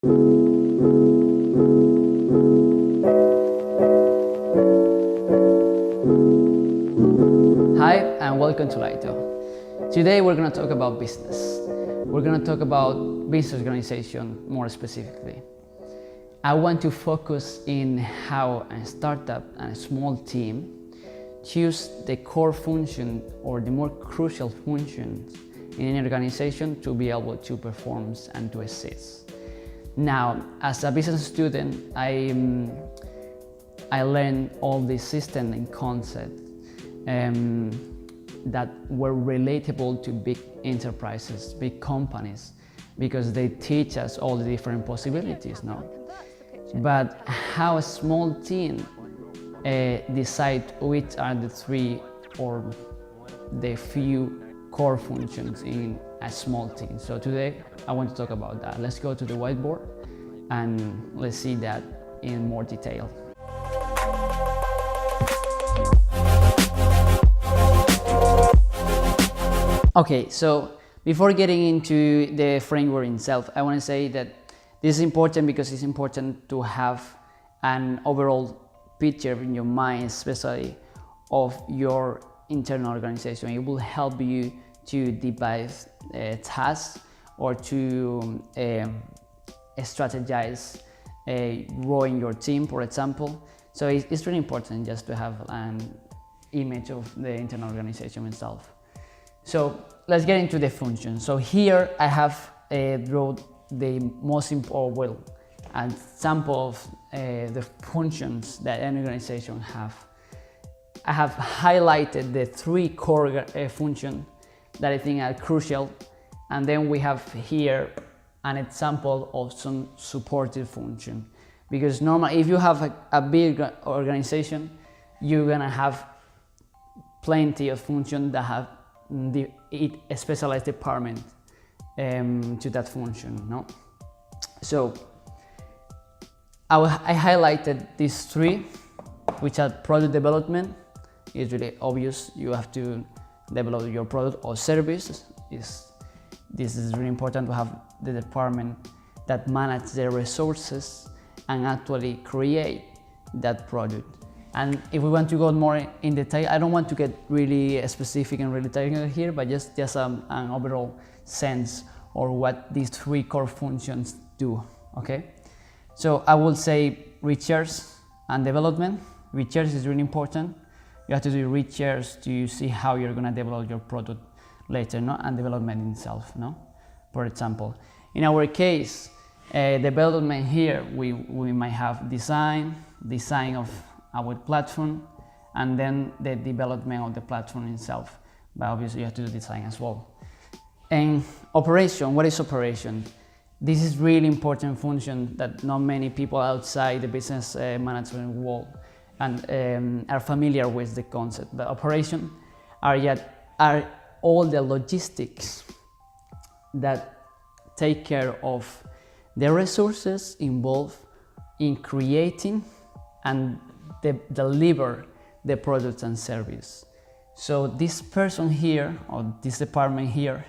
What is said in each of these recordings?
Hi, and welcome to Lyto. Today we're going to talk about business. We're going to talk about business organization more specifically. I want to focus in how a startup and a small team choose the core function or the more crucial functions in an organization to be able to perform and to assist. Now, as a business student, I learned all these systems and concepts that were relatable to big enterprises, big companies, because they teach us all the different possibilities, no? But how a small team decide which are the three or the few core functions in a small team. So today I want to talk about that. Let's go to the whiteboard and let's see that in more detail. Okay, so before getting into the framework itself, I want to say that this is important because it's important to have an overall picture in your mind, especially of your internal organization. It will help you to devise tasks or to strategize growing your team, for example. So it's really important just to have an image of the internal organization itself. So let's get into the function. So here I have drawn the most important, well, an example of the functions that an organization have. I have highlighted the three core functions that I think are crucial, and then we have here an example of some supportive function. Because normally, if you have a big organization, you're gonna have plenty of functions that have a specialized department to that function, no? So I highlighted these three, which are product development. It's really obvious. You have to develop your product or service. This is really important to have the department that manages the resources and actually create that product. And if we want to go more in detail, I don't want to get really specific and really technical here, but just an overall sense or what these three core functions do, okay? So I will say research and development. Research is really important. You have to do research to see how you're gonna develop your product later, no? And development itself, no? For example, in our case, development here, we might have design of our platform, and then the development of the platform itself. But obviously you have to do design as well. And operation, what is operation? This is really important function that not many people outside the business management world and are familiar with the concept. But operation are all the logistics that take care of the resources involved in creating and deliver the products and service. So this person here, or this department here,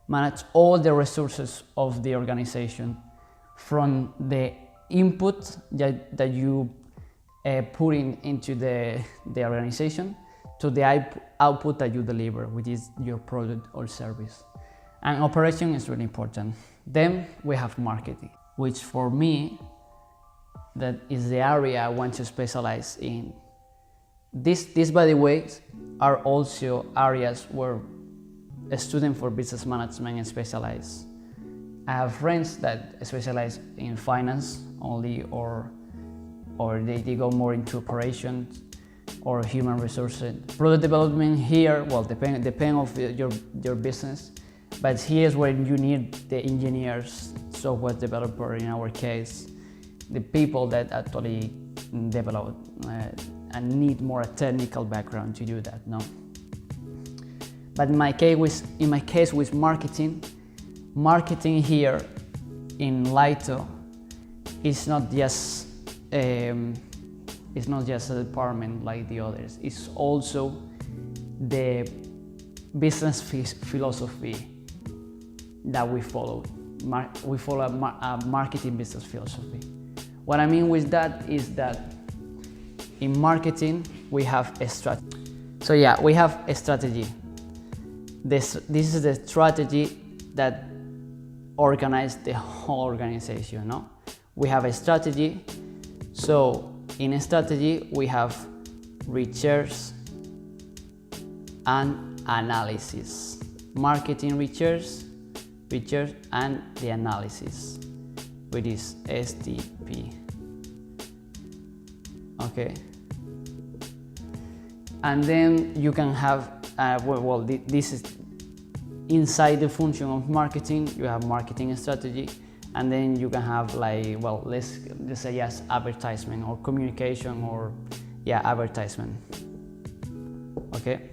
manage all the resources of the organization, from the input that you put into the organization to the output that you deliver, which is your product or service. And operation is really important. Then we have marketing, which for me, that is the area I want to specialize in. These, by the way, are also areas where a student for business management specialize. I have friends that specialize in finance only, or they go more into operations or human resources. Product development here, well, depend of your business, but here's where you need the engineers, software developer in our case, the people that actually develop and need more technical background to do that, no? But in my case with marketing here in Lyto is not just a department like the others. It's also the business philosophy that we follow. we follow a marketing business philosophy. What I mean with that is that in marketing we have a strategy. So yeah, we have a strategy. This is the strategy that organizes the whole organization. No, we have a strategy. So in a strategy we have research and analysis. Marketing research and the analysis, which is STP. Okay. And then you can have, this is inside the function of marketing. You have marketing strategy, and then you can have like, well, let's say yes, advertisement or communication, or yeah, advertisement. Okay.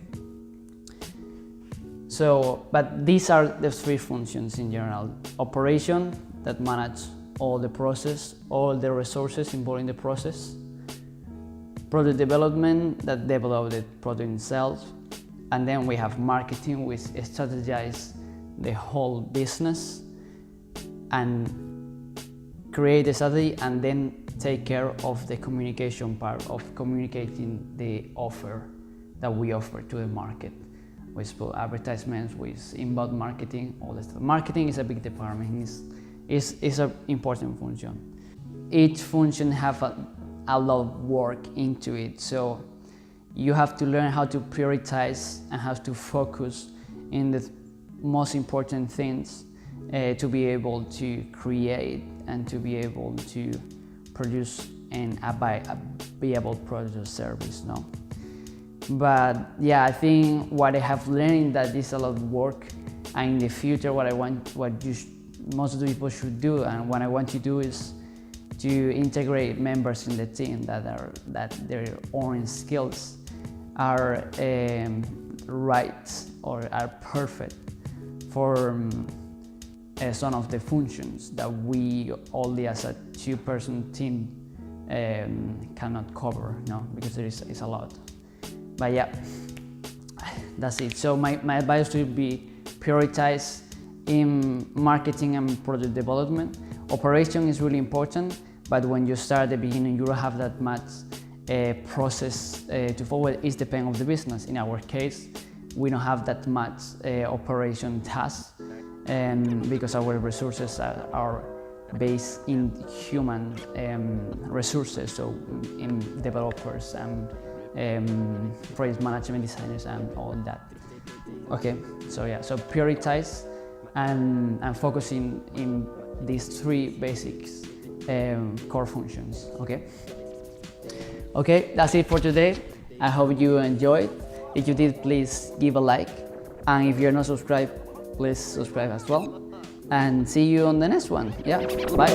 So, but these are the three functions in general. Operation, that manage all the process, all the resources involved in the process. Product development, that develop the product itself. And then we have marketing, which strategize the whole business and create a strategy, and then take care of the communication part, of communicating the offer that we offer to the market, with advertisements, with inbound marketing, all that stuff. Marketing is a big department, is an important function. Each function have a lot of work into it, so you have to learn how to prioritize and how to focus in the most important things to be able to create and to be able to produce a viable product or service. No? But yeah, I think what I have learned that is a lot of work, and in the future what most of the people should do, and what I want to do, is to integrate members in the team that their own skills are right or are perfect for some of the functions that we only as a two-person team cannot cover, no, because it's a lot. But yeah, that's it. So my advice would be prioritize in marketing and product development. Operation is really important, but when you start at the beginning, you don't have that much process to follow. It depends on the business. In our case, we don't have that much operation tasks, because our resources are based in human resources, so in developers and project management designers and all that. Okay, so yeah, so prioritize and focusing in these three basics core functions. Okay, that's it for today. I hope you enjoyed. If you did, please give a like, and if you're not subscribed, please subscribe as well, and see you on the next one. Yeah, bye.